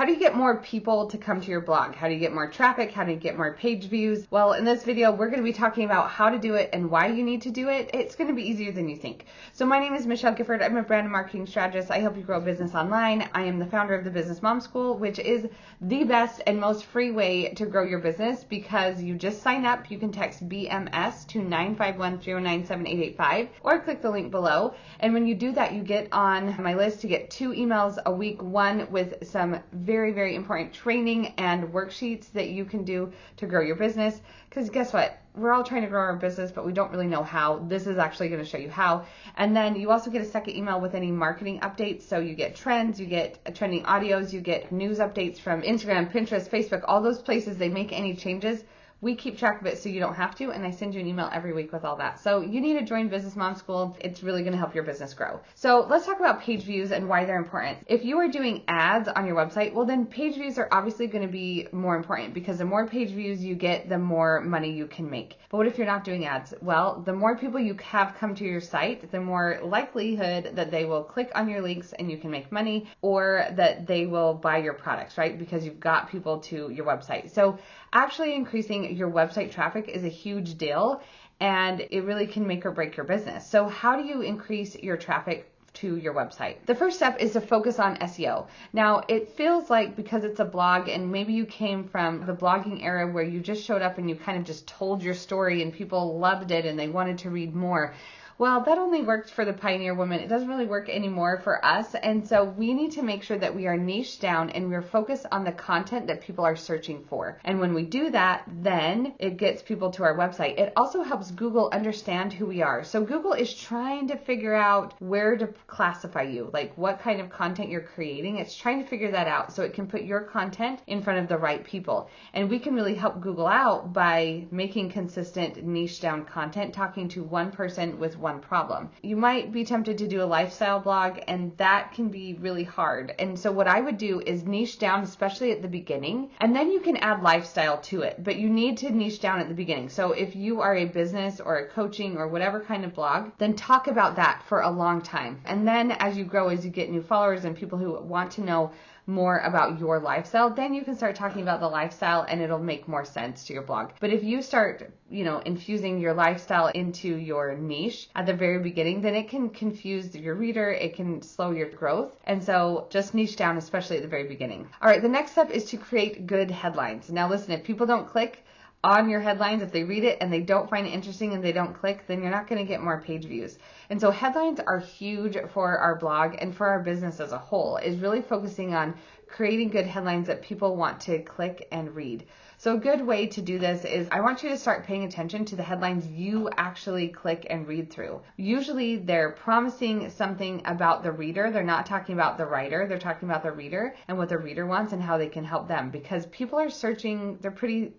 do you get more people to come to your blog? How do you get more traffic? How do you get more page views? Well, in this video, we're going to be talking about how to do it and why you need to do it. It's going to be easier than you think. So my name is Michelle Gifford. I'm a brand and marketing strategist. I help you grow a business online. I am the founder of the Business Mom School, which is the best and most free way to grow your business because you just sign up. You can text BMS to 951-309-7885 or click the link below. And when you do that, you get on my list to get 2 emails a week, one with some very, very important training and worksheets that you can do to grow your business. Because guess what? We're all trying to grow our business, but we don't really know how. This is actually going to show you how. And then you also get a second email with any marketing updates. So you get trends, you get trending audios, you get news updates from Instagram, Pinterest, Facebook, all those places. They make any changes. We keep track of it so you don't have to, and I send you an email every week with all that. So you need to join Business Mom School. It's really going to help your business grow. So let's talk about page views and why they're important. If you are doing ads on your website, well then page views are obviously going to be more important because the more page views you get, the more money you can make. But what if you're not doing ads? Well, the more people you have come to your site, the more likelihood that they will click on your links and you can make money, or that they will buy your products, right? Because you've got people to your website. So actually increasing your website traffic is a huge deal, and it really can make or break your business. So how do you increase your traffic to your website? The first step is to focus on SEO. Now, it feels like because it's a blog and maybe you came from the blogging era where you just showed up and you kind of just told your story and people loved it and they wanted to read more. Well, that only worked for the pioneer woman. It doesn't really work anymore for us. And so we need to make sure that we are niched down and we're focused on the content that people are searching for. And when we do that, then it gets people to our website. It also helps Google understand who we are. So Google is trying to figure out where to classify you, like what kind of content you're creating. It's trying to figure that out so it can put your content in front of the right people. And we can really help Google out by making consistent niche down content, talking to one person with one problem. You might be tempted to do a lifestyle blog, and that can be really hard. And so what I would do is niche down, especially at the beginning, and then you can add lifestyle to it, but you need to niche down at the beginning. So if you are a business or a coaching or whatever kind of blog, then talk about that for a long time. And then as you grow, as you get new followers and people who want to know more about your lifestyle, then you can start talking about the lifestyle and it'll make more sense to your blog. But if you start, infusing your lifestyle into your niche at the very beginning, then it can confuse your reader, it can slow your growth. And so just niche down, especially at the very beginning. All right, the next step is to create good headlines. Now listen, if people don't click on your headlines, if they read it and they don't find it interesting and they don't click, then you're not going to get more page views. And so headlines are huge for our blog and for our business as a whole, is really focusing on creating good headlines that people want to click and read. So a good way to do this is I want you to start paying attention to the headlines you actually click and read through. Usually they're promising something about the reader. They're not talking about the writer. They're talking about the reader and what the reader wants and how they can help them, because people are searching, they're pretty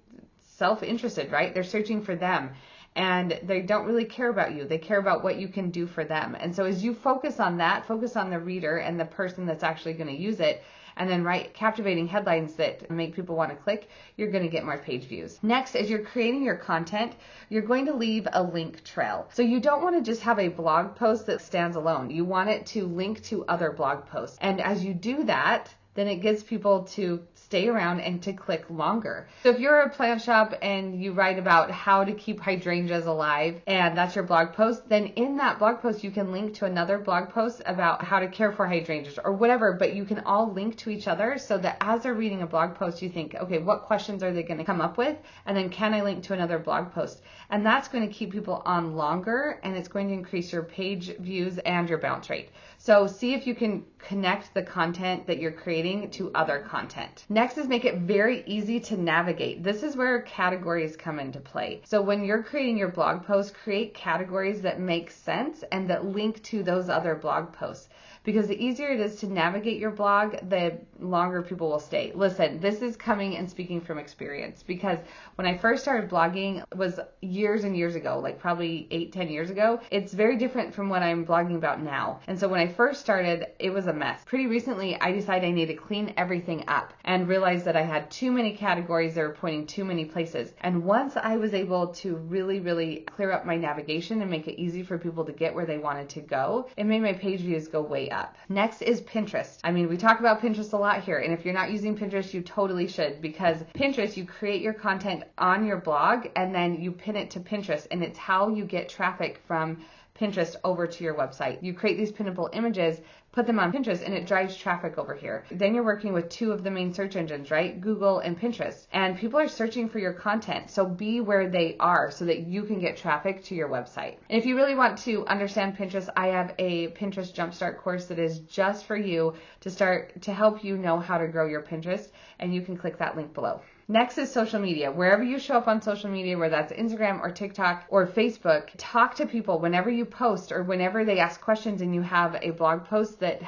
self-interested, right? They're searching for them and they don't really care about you. They care about what you can do for them. And so as you focus on that, focus on the reader and the person that's actually going to use it, and then write captivating headlines that make people want to click, you're going to get more page views. Next, as you're creating your content, you're going to leave a link trail. So you don't want to just have a blog post that stands alone. You want it to link to other blog posts. And as you do that, then it gets people to stay around and to click longer. So if you're a plant shop and you write about how to keep hydrangeas alive and that's your blog post, then in that blog post you can link to another blog post about how to care for hydrangeas or whatever, but you can all link to each other so that as they're reading a blog post you think, okay, what questions are they going to come up with? And then can I link to another blog post? And that's going to keep people on longer, and it's going to increase your page views and your bounce rate. So see if you can connect the content that you're creating to other content. Next is make it very easy to navigate. This is where categories come into play. So when you're creating your blog post, create categories that make sense and that link to those other blog posts. Because the easier it is to navigate your blog, the longer people will stay. Listen, this is coming and speaking from experience, because when I first started blogging, it was years and years ago, like probably 8-10 years ago. It's very different from what I'm blogging about now. And so when I first started, it was a mess. Pretty recently, I decided I need to clean everything up and realized that I had too many categories that were pointing too many places. And once I was able to really clear up my navigation and make it easy for people to get where they wanted to go, it made my page views go way way up. Next is Pinterest. I mean, we talk about Pinterest a lot here, and if you're not using Pinterest, you totally should, because Pinterest, you create your content on your blog and then you pin it to Pinterest, and it's how you get traffic from Pinterest over to your website. You create these pinnable images, put them on Pinterest, and it drives traffic over here. Then you're working with two of the main search engines, right? Google and Pinterest. And people are searching for your content. So be where they are so that you can get traffic to your website. And if you really want to understand Pinterest, I have a Pinterest Jumpstart course that is just for you to help you know how to grow your Pinterest. And you can click that link below. Next is social media. Wherever you show up on social media, whether that's Instagram or TikTok or Facebook, talk to people whenever you post or whenever they ask questions and you have a blog post that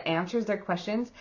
answers their questions,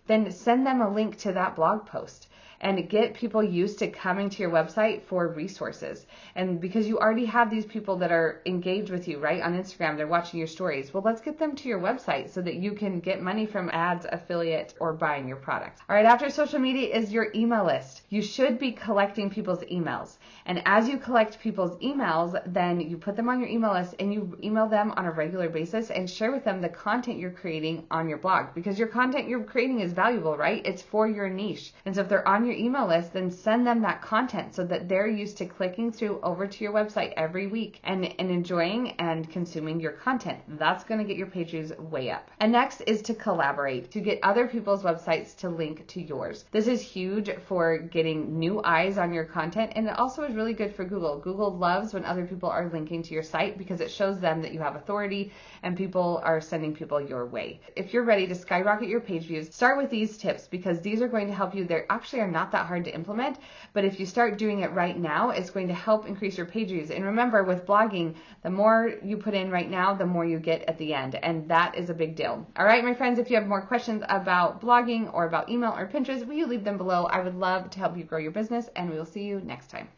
then send them a link to that blog post and get people used to coming to your website for resources. And because you already have these people that are engaged with you, right, on Instagram, they're watching your stories. Well, let's get them to your website so that you can get money from ads, affiliate, or buying your product. All right, after social media is your email list. You should be collecting people's emails. And as you collect people's emails, then you put them on your email list and you email them on a regular basis and share with them the content you're creating on your blog, because your content you're creating is valuable, right? It's for your niche. And so if they're on your email list, then send them that content so that they're used to clicking through over to your website every week and enjoying and consuming your content. That's going to get your page views way up. And next is to collaborate, to get other people's websites to link to yours. This is huge for getting new eyes on your content, and it also is really good for Google. Google loves when other people are linking to your site because it shows them that you have authority and people are sending people your way. If you're ready to skyrocket your page views, start with these tips because these are going to help you. They actually are not that hard to implement, but if you start doing it right now, it's going to help increase your page views. And remember, with blogging, the more you put in right now, the more you get at the end, and that is a big deal. All right, my friends, if you have more questions about blogging or about email or Pinterest, will you leave them below? I would love to help you grow your business, and we will see you next time.